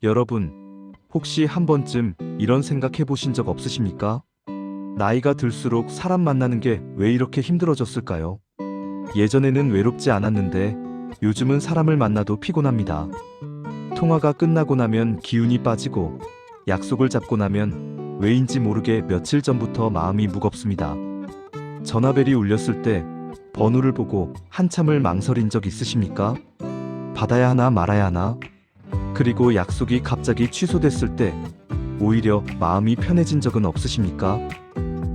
여러분, 혹시 한 번쯤 이런 생각 해보신 적 없으십니까? 나이가 들수록 사람 만나는 게 왜 이렇게 힘들어졌을까요? 예전에는 외롭지 않았는데 요즘은 사람을 만나도 피곤합니다. 통화가 끝나고 나면 기운이 빠지고 약속을 잡고 나면 왜인지 모르게 며칠 전부터 마음이 무겁습니다. 전화벨이 울렸을 때 번호를 보고 한참을 망설인 적 있으십니까? 받아야 하나 말아야 하나? 그리고 약속이 갑자기 취소됐을 때 오히려 마음이 편해진 적은 없으십니까?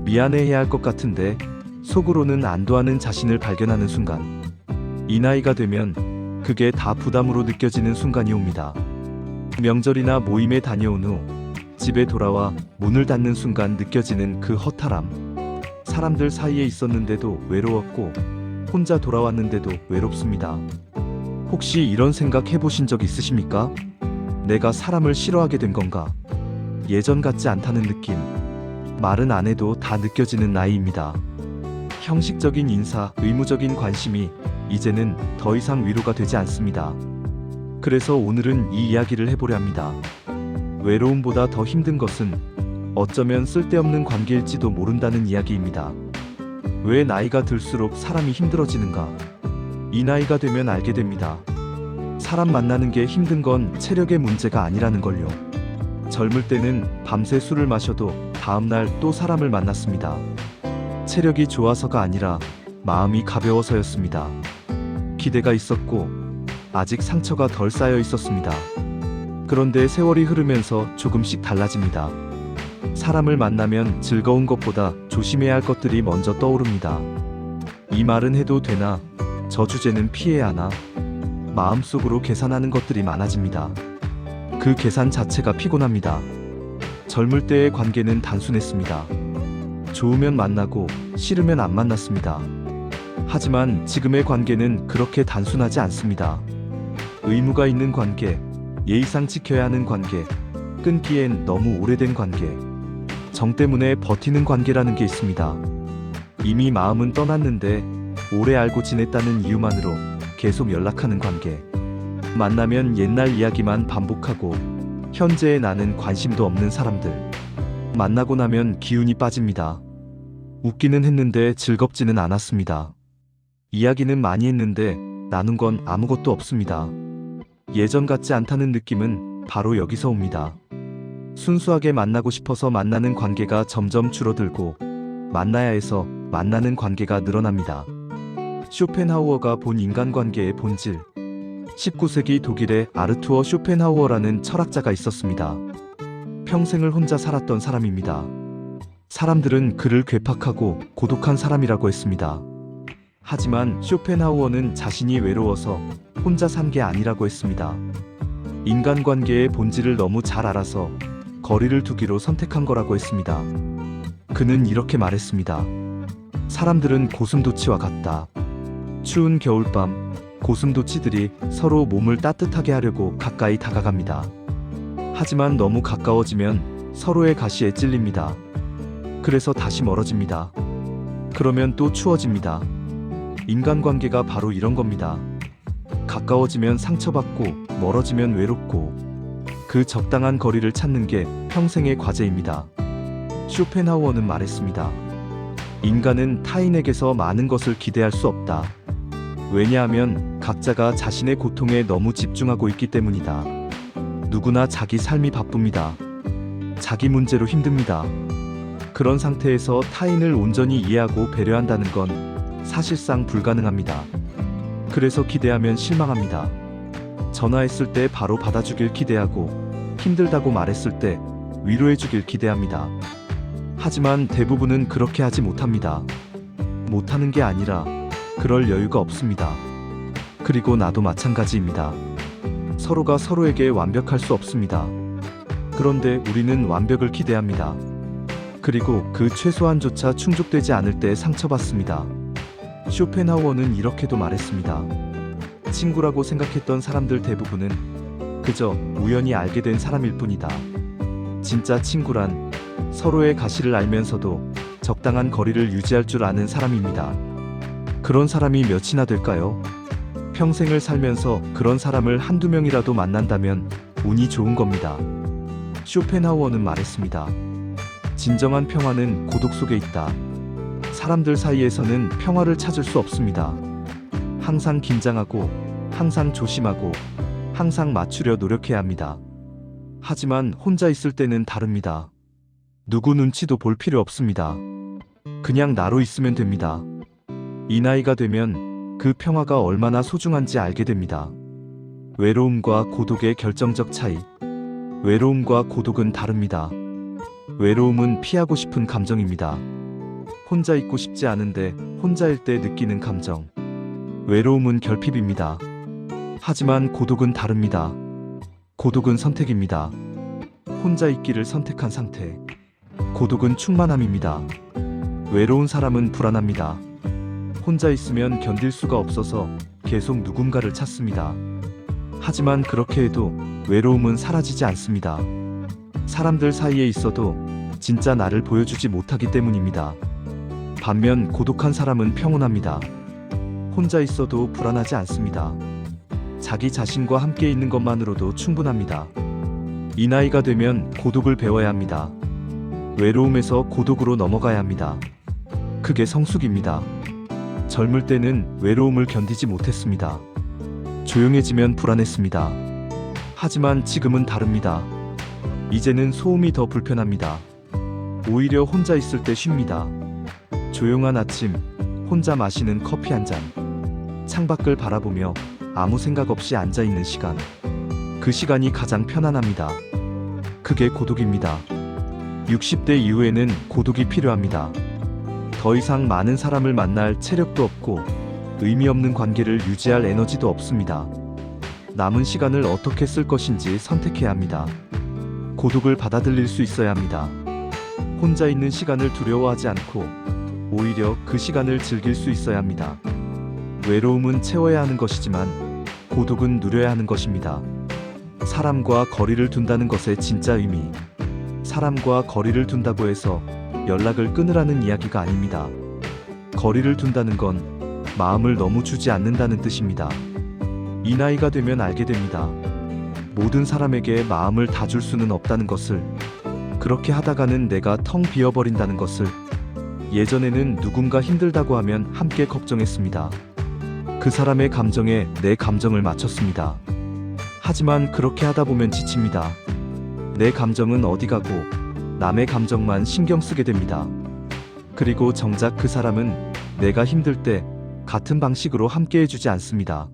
미안해해야 할 것 같은데 속으로는 안도하는 자신을 발견하는 순간, 이 나이가 되면 그게 다 부담으로 느껴지는 순간이 옵니다. 명절이나 모임에 다녀온 후 집에 돌아와 문을 닫는 순간 느껴지는 그 허탈함. 사람들 사이에 있었는데도 외로웠고 혼자 돌아왔는데도 외롭습니다. 혹시 이런 생각 해보신 적 있으십니까? 내가 사람을 싫어하게 된 건가? 예전 같지 않다는 느낌. 말은 안 해도 다 느껴지는 나이입니다. 형식적인 인사, 의무적인 관심이 이제는 더 이상 위로가 되지 않습니다. 그래서 오늘은 이 이야기를 해보려 합니다. 외로움보다 더 힘든 것은 어쩌면 쓸데없는 관계일지도 모른다는 이야기입니다. 왜 나이가 들수록 사람이 힘들어지는가? 이 나이가 되면 알게 됩니다. 사람 만나는 게 힘든 건 체력의 문제가 아니라는 걸요. 젊을 때는 밤새 술을 마셔도 다음날 또 사람을 만났습니다. 체력이 좋아서가 아니라 마음이 가벼워서였습니다. 기대가 있었고 아직 상처가 덜 쌓여 있었습니다. 그런데 세월이 흐르면서 조금씩 달라집니다. 사람을 만나면 즐거운 것보다 조심해야 할 것들이 먼저 떠오릅니다. 이 말은 해도 되나? 저 주제는 피해야 하나? 마음속으로 계산하는 것들이 많아집니다. 그 계산 자체가 피곤합니다. 젊을 때의 관계는 단순했습니다. 좋으면 만나고 싫으면 안 만났습니다. 하지만 지금의 관계는 그렇게 단순하지 않습니다. 의무가 있는 관계, 예의상 지켜야 하는 관계, 끊기엔 너무 오래된 관계, 정 때문에 버티는 관계라는 게 있습니다. 이미 마음은 떠났는데 오래 알고 지냈다는 이유만으로 계속 연락하는 관계. 만나면 옛날 이야기만 반복하고 현재의 나는 관심도 없는 사람들. 만나고 나면 기운이 빠집니다. 웃기는 했는데 즐겁지는 않았습니다. 이야기는 많이 했는데 나눈 건 아무것도 없습니다. 예전 같지 않다는 느낌은 바로 여기서 옵니다. 순수하게 만나고 싶어서 만나는 관계가 점점 줄어들고 만나야 해서 만나는 관계가 늘어납니다. 쇼펜하우어가 본 인간관계의 본질. 19세기 독일의 아르투어 쇼펜하우어라는 철학자가 있었습니다. 평생을 혼자 살았던 사람입니다. 사람들은 그를 괴팍하고 고독한 사람이라고 했습니다. 하지만 쇼펜하우어는 자신이 외로워서 혼자 산 게 아니라고 했습니다. 인간관계의 본질을 너무 잘 알아서 거리를 두기로 선택한 거라고 했습니다. 그는 이렇게 말했습니다. 사람들은 고슴도치와 같다. 추운 겨울밤, 고슴도치들이 서로 몸을 따뜻하게 하려고 가까이 다가갑니다. 하지만 너무 가까워지면 서로의 가시에 찔립니다. 그래서 다시 멀어집니다. 그러면 또 추워집니다. 인간관계가 바로 이런 겁니다. 가까워지면 상처받고 멀어지면 외롭고 그 적당한 거리를 찾는 게 평생의 과제입니다. 쇼펜하우어는 말했습니다. 인간은 타인에게서 많은 것을 기대할 수 없다. 왜냐하면 각자가 자신의 고통에 너무 집중하고 있기 때문이다. 누구나 자기 삶이 바쁩니다. 자기 문제로 힘듭니다. 그런 상태에서 타인을 온전히 이해하고 배려한다는 건 사실상 불가능합니다. 그래서 기대하면 실망합니다. 전화했을 때 바로 받아주길 기대하고 힘들다고 말했을 때 위로해주길 기대합니다. 하지만 대부분은 그렇게 하지 못합니다. 못하는 게 아니라 그럴 여유가 없습니다. 그리고 나도 마찬가지입니다. 서로가 서로에게 완벽할 수 없습니다. 그런데 우리는 완벽을 기대합니다. 그리고 그 최소한조차 충족되지 않을 때 상처받습니다. 쇼펜하우어는 이렇게도 말했습니다. 친구라고 생각했던 사람들 대부분은 그저 우연히 알게 된 사람일 뿐이다. 진짜 친구란 서로의 가시를 알면서도 적당한 거리를 유지할 줄 아는 사람입니다. 그런 사람이 몇이나 될까요? 평생을 살면서 그런 사람을 한두 명이라도 만난다면 운이 좋은 겁니다. 쇼펜하우어는 말했습니다. 진정한 평화는 고독 속에 있다. 사람들 사이에서는 평화를 찾을 수 없습니다. 항상 긴장하고, 항상 조심하고, 항상 맞추려 노력해야 합니다. 하지만 혼자 있을 때는 다릅니다. 누구 눈치도 볼 필요 없습니다. 그냥 나로 있으면 됩니다. 이 나이가 되면 그 평화가 얼마나 소중한지 알게 됩니다. 외로움과 고독의 결정적 차이. 외로움과 고독은 다릅니다. 외로움은 피하고 싶은 감정입니다. 혼자 있고 싶지 않은데 혼자일 때 느끼는 감정. 외로움은 결핍입니다. 하지만 고독은 다릅니다. 고독은 선택입니다. 혼자 있기를 선택한 상태. 고독은 충만함입니다. 외로운 사람은 불안합니다. 혼자 있으면 견딜 수가 없어서 계속 누군가를 찾습니다. 하지만 그렇게 해도 외로움은 사라지지 않습니다. 사람들 사이에 있어도 진짜 나를 보여주지 못하기 때문입니다. 반면 고독한 사람은 평온합니다. 혼자 있어도 불안하지 않습니다. 자기 자신과 함께 있는 것만으로도 충분합니다. 이 나이가 되면 고독을 배워야 합니다. 외로움에서 고독으로 넘어가야 합니다. 그게 성숙입니다. 젊을 때는 외로움을 견디지 못했습니다. 조용해지면 불안했습니다. 하지만 지금은 다릅니다. 이제는 소음이 더 불편합니다. 오히려 혼자 있을 때 쉽니다. 조용한 아침, 혼자 마시는 커피 한 잔, 창밖을 바라보며 아무 생각 없이 앉아있는 시간. 그 시간이 가장 편안합니다. 그게 고독입니다. 60대 이후에는 고독이 필요합니다. 더 이상 많은 사람을 만날 체력도 없고 의미 없는 관계를 유지할 에너지도 없습니다. 남은 시간을 어떻게 쓸 것인지 선택해야 합니다. 고독을 받아들일 수 있어야 합니다. 혼자 있는 시간을 두려워하지 않고 오히려 그 시간을 즐길 수 있어야 합니다. 외로움은 채워야 하는 것이지만 고독은 누려야 하는 것입니다. 사람과 거리를 둔다는 것의 진짜 의미. 사람과 거리를 둔다고 해서 연락을 끊으라는 이야기가 아닙니다. 거리를 둔다는 건 마음을 너무 주지 않는다는 뜻입니다. 이 나이가 되면 알게 됩니다. 모든 사람에게 마음을 다 줄 수는 없다는 것을. 그렇게 하다가는 내가 텅 비어버린다는 것을. 예전에는 누군가 힘들다고 하면 함께 걱정했습니다. 그 사람의 감정에 내 감정을 맞췄습니다. 하지만 그렇게 하다 보면 지칩니다. 내 감정은 어디 가고 남의 감정만 신경 쓰게 됩니다. 그리고 정작 그 사람은 내가 힘들 때 같은 방식으로 함께 해주지 않습니다.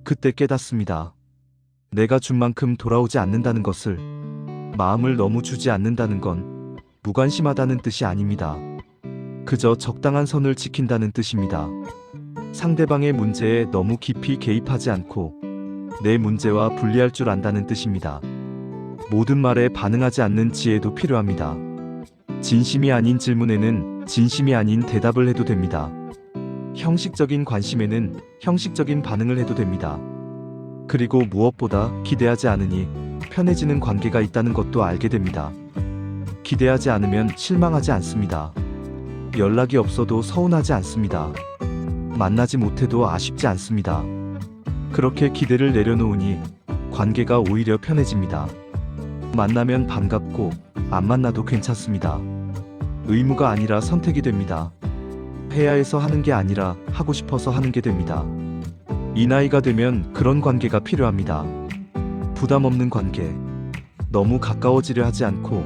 그때 깨닫습니다. 내가 준 만큼 돌아오지 않는다는 것을. 마음을 너무 주지 않는다는 건 무관심하다는 뜻이 아닙니다. 그저 적당한 선을 지킨다는 뜻입니다. 상대방의 문제에 너무 깊이 개입하지 않고 내 문제와 분리할 줄 안다는 뜻입니다. 모든 말에 반응하지 않는 지혜도 필요합니다. 진심이 아닌 질문에는 진심이 아닌 대답을 해도 됩니다. 형식적인 관심에는 형식적인 반응을 해도 됩니다. 그리고 무엇보다 기대하지 않으니 편해지는 관계가 있다는 것도 알게 됩니다. 기대하지 않으면 실망하지 않습니다. 연락이 없어도 서운하지 않습니다. 만나지 못해도 아쉽지 않습니다. 그렇게 기대를 내려놓으니 관계가 오히려 편해집니다. 만나면 반갑고 안 만나도 괜찮습니다. 의무가 아니라 선택이 됩니다. 해야 해서 하는 게 아니라 하고 싶어서 하는 게 됩니다. 이 나이가 되면 그런 관계가 필요합니다. 부담 없는 관계. 너무 가까워지려 하지 않고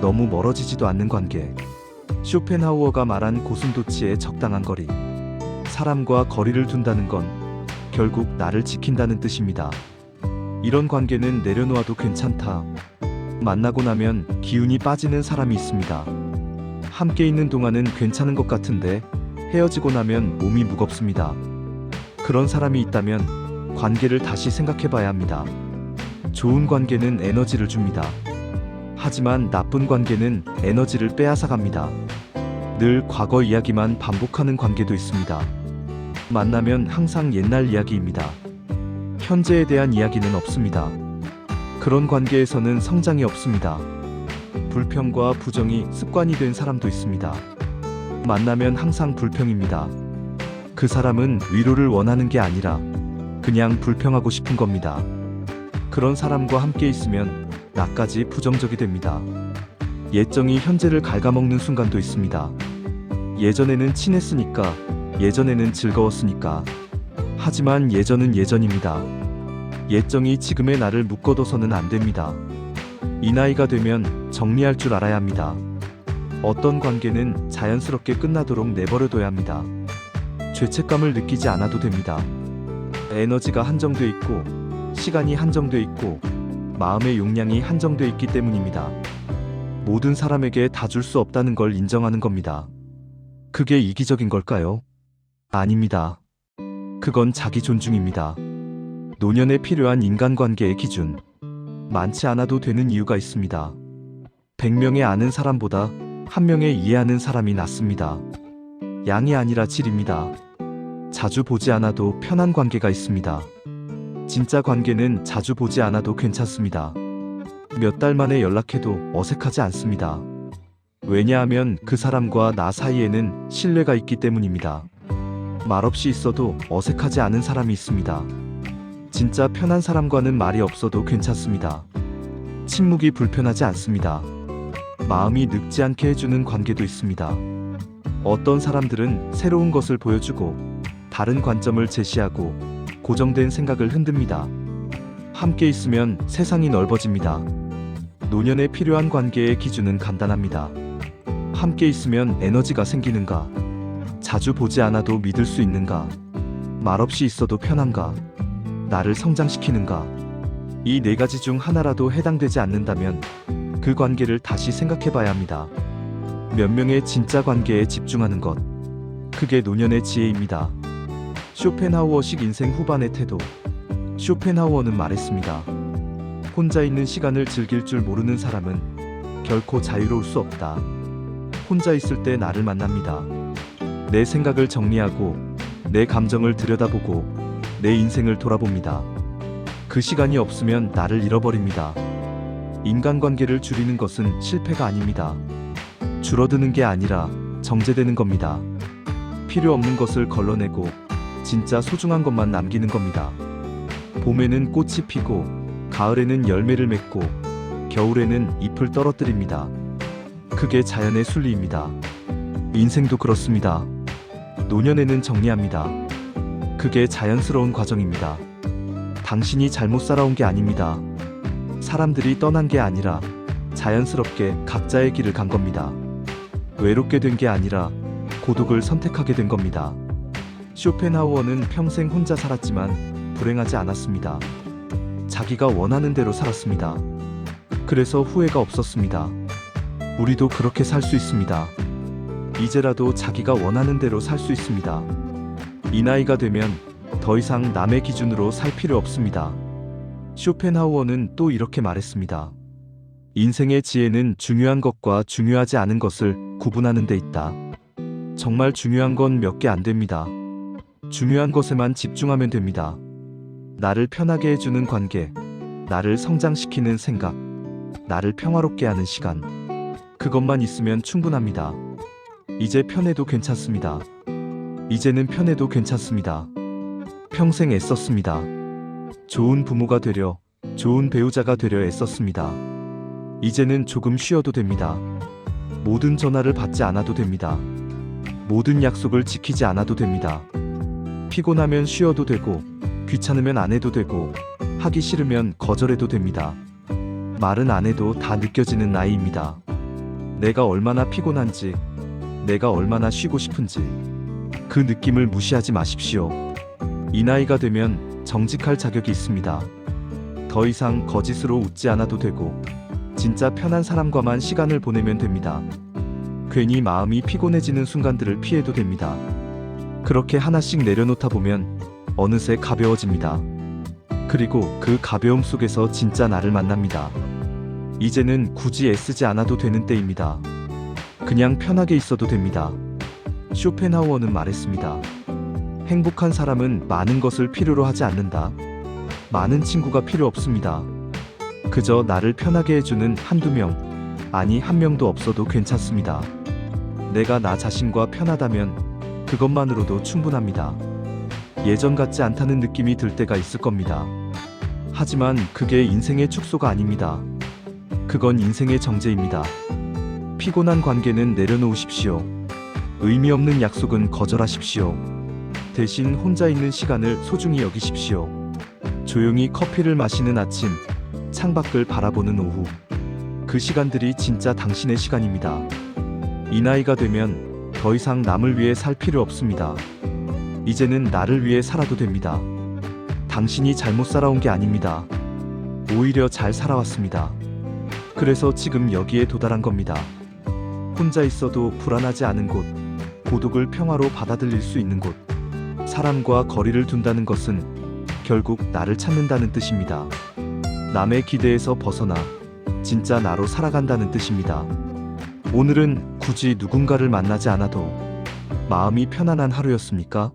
너무 멀어지지도 않는 관계. 쇼펜하우어가 말한 고슴도치의 적당한 거리. 사람과 거리를 둔다는 건 결국 나를 지킨다는 뜻입니다. 이런 관계는 내려놓아도 괜찮다. 만나고 나면 기운이 빠지는 사람이 있습니다. 함께 있는 동안은 괜찮은 것 같은데 헤어지고 나면 몸이 무겁습니다. 그런 사람이 있다면 관계를 다시 생각해봐야 합니다. 좋은 관계는 에너지를 줍니다. 하지만 나쁜 관계는 에너지를 빼앗아갑니다. 늘 과거 이야기만 반복하는 관계도 있습니다. 만나면 항상 옛날 이야기입니다. 현재에 대한 이야기는 없습니다. 그런 관계에서는 성장이 없습니다. 불평과 부정이 습관이 된 사람도 있습니다. 만나면 항상 불평입니다. 그 사람은 위로를 원하는 게 아니라 그냥 불평하고 싶은 겁니다. 그런 사람과 함께 있으면 나까지 부정적이 됩니다. 예정이 현재를 갉아먹는 순간도 있습니다. 예전에는 친했으니까, 예전에는 즐거웠으니까. 하지만 예전은 예전입니다. 예정이 지금의 나를 묶어둬서는 안 됩니다. 이 나이가 되면 정리할 줄 알아야 합니다. 어떤 관계는 자연스럽게 끝나도록 내버려둬야 합니다. 죄책감을 느끼지 않아도 됩니다. 에너지가 한정돼 있고, 시간이 한정돼 있고, 마음의 용량이 한정돼 있기 때문입니다. 모든 사람에게 다 줄 수 없다는 걸 인정하는 겁니다. 그게 이기적인 걸까요? 아닙니다. 그건 자기 존중입니다. 노년에 필요한 인간관계의 기준. 많지 않아도 되는 이유가 있습니다. 100명의 아는 사람보다 1명의 이해하는 사람이 낫습니다. 양이 아니라 질입니다. 자주 보지 않아도 편한 관계가 있습니다. 진짜 관계는 자주 보지 않아도 괜찮습니다. 몇 달 만에 연락해도 어색하지 않습니다. 왜냐하면 그 사람과 나 사이에는 신뢰가 있기 때문입니다. 말없이 있어도 어색하지 않은 사람이 있습니다. 진짜 편한 사람과는 말이 없어도 괜찮습니다. 침묵이 불편하지 않습니다. 마음이 늙지 않게 해주는 관계도 있습니다. 어떤 사람들은 새로운 것을 보여주고 다른 관점을 제시하고 고정된 생각을 흔듭니다. 함께 있으면 세상이 넓어집니다. 노년에 필요한 관계의 기준은 간단합니다. 함께 있으면 에너지가 생기는가? 자주 보지 않아도 믿을 수 있는가? 말없이 있어도 편한가? 나를 성장시키는가? 이 네 가지 중 하나라도 해당되지 않는다면 그 관계를 다시 생각해봐야 합니다. 몇 명의 진짜 관계에 집중하는 것. 그게 노년의 지혜입니다. 쇼펜하우어식 인생 후반의 태도. 쇼펜하우어는 말했습니다. 혼자 있는 시간을 즐길 줄 모르는 사람은 결코 자유로울 수 없다. 혼자 있을 때 나를 만납니다. 내 생각을 정리하고 내 감정을 들여다보고 내 인생을 돌아봅니다. 그 시간이 없으면 나를 잃어버립니다. 인간관계를 줄이는 것은 실패가 아닙니다. 줄어드는 게 아니라 정제되는 겁니다. 필요 없는 것을 걸러내고 진짜 소중한 것만 남기는 겁니다. 봄에는 꽃이 피고 가을에는 열매를 맺고 겨울에는 잎을 떨어뜨립니다. 그게 자연의 순리입니다. 인생도 그렇습니다. 노년에는 정리합니다. 그게 자연스러운 과정입니다. 당신이 잘못 살아온 게 아닙니다. 사람들이 떠난 게 아니라 자연스럽게 각자의 길을 간 겁니다. 외롭게 된 게 아니라 고독을 선택하게 된 겁니다. 쇼펜하우어는 평생 혼자 살았지만 불행하지 않았습니다. 자기가 원하는 대로 살았습니다. 그래서 후회가 없었습니다. 우리도 그렇게 살 수 있습니다. 이제라도 자기가 원하는 대로 살 수 있습니다. 이 나이가 되면 더 이상 남의 기준으로 살 필요 없습니다. 쇼펜하우어는 또 이렇게 말했습니다. 인생의 지혜는 중요한 것과 중요하지 않은 것을 구분하는 데 있다. 정말 중요한 건 몇 개 안 됩니다. 중요한 것에만 집중하면 됩니다. 나를 편하게 해주는 관계, 나를 성장시키는 생각, 나를 평화롭게 하는 시간. 그것만 있으면 충분합니다. 이제 편해도 괜찮습니다. 이제는 편해도 괜찮습니다. 평생 애썼습니다. 좋은 부모가 되려, 좋은 배우자가 되려 애썼습니다. 이제는 조금 쉬어도 됩니다. 모든 전화를 받지 않아도 됩니다. 모든 약속을 지키지 않아도 됩니다. 피곤하면 쉬어도 되고, 귀찮으면 안 해도 되고, 하기 싫으면 거절해도 됩니다. 말은 안 해도 다 느껴지는 나이입니다. 내가 얼마나 피곤한지, 내가 얼마나 쉬고 싶은지 그 느낌을 무시하지 마십시오. 이 나이가 되면 정직할 자격이 있습니다. 더 이상 거짓으로 웃지 않아도 되고 진짜 편한 사람과만 시간을 보내면 됩니다. 괜히 마음이 피곤해지는 순간들을 피해도 됩니다. 그렇게 하나씩 내려놓다 보면 어느새 가벼워집니다. 그리고 그 가벼움 속에서 진짜 나를 만납니다. 이제는 굳이 애쓰지 않아도 되는 때입니다. 그냥 편하게 있어도 됩니다. 쇼펜하우어는 말했습니다. 행복한 사람은 많은 것을 필요로 하지 않는다. 많은 친구가 필요 없습니다. 그저 나를 편하게 해주는 한두 명, 아니 한 명도 없어도 괜찮습니다. 내가 나 자신과 편하다면 그것만으로도 충분합니다. 예전 같지 않다는 느낌이 들 때가 있을 겁니다. 하지만 그게 인생의 축소가 아닙니다. 그건 인생의 정제입니다. 피곤한 관계는 내려놓으십시오. 의미 없는 약속은 거절하십시오. 대신 혼자 있는 시간을 소중히 여기십시오. 조용히 커피를 마시는 아침, 창밖을 바라보는 오후. 그 시간들이 진짜 당신의 시간입니다. 이 나이가 되면 더 이상 남을 위해 살 필요 없습니다. 이제는 나를 위해 살아도 됩니다. 당신이 잘못 살아온 게 아닙니다. 오히려 잘 살아왔습니다. 그래서 지금 여기에 도달한 겁니다. 혼자 있어도 불안하지 않은 곳, 고독을 평화로 받아들일 수 있는 곳. 사람과 거리를 둔다는 것은 결국 나를 찾는다는 뜻입니다. 남의 기대에서 벗어나 진짜 나로 살아간다는 뜻입니다. 오늘은 굳이 누군가를 만나지 않아도 마음이 편안한 하루였습니까?